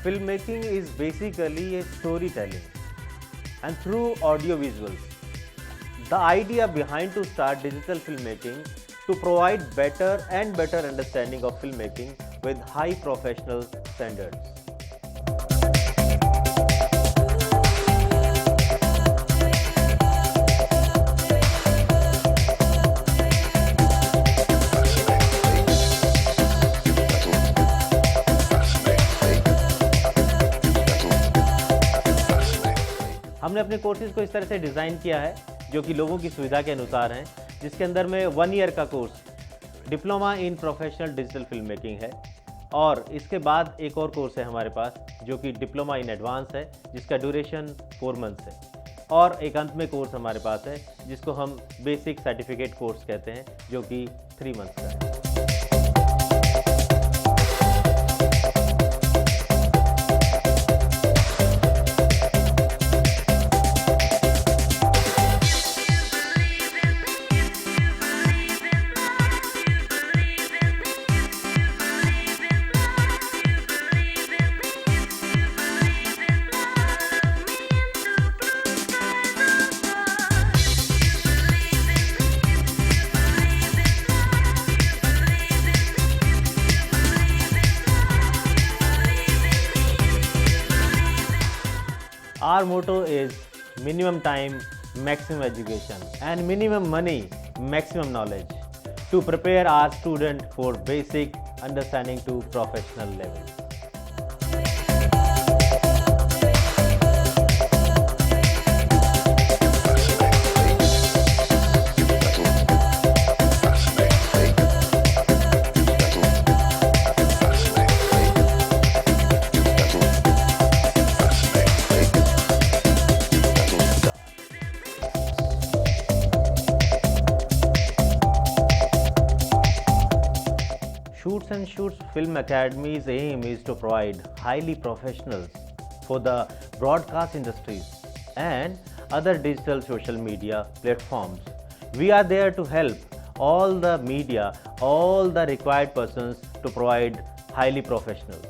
Filmmaking is basically a storytelling, and through audio visuals. The idea behind to start digital filmmaking to provide better and better understanding of filmmaking with high professional standards. हमने अपने courses को इस तरह से design किया है जो कि लोगों की सुविधा के अनुसार हैं, जिसके अंदर में 1 ईयर का course diploma in professional digital film making है, और इसके बाद एक और कोर्स है हमारे पास जो कि डिप्लोमा इन एडवांस है, जिसका ड्यूरेशन 4 मंथ्स है, और एक अंत में कोर्स हमारे पास है जिसको हम बेसिक सर्टिफिकेट कोर्स कहते हैं जो कि 3 मंथ्स का है। Our motto is minimum time, maximum education, and minimum money, maximum knowledge to prepare our student for basic understanding to professional level. Shoots and Shoots Film Academy's aim is to provide highly professionals for the broadcast industries and other digital social media platforms. We are there to help all the media, all the required persons to provide highly professionals.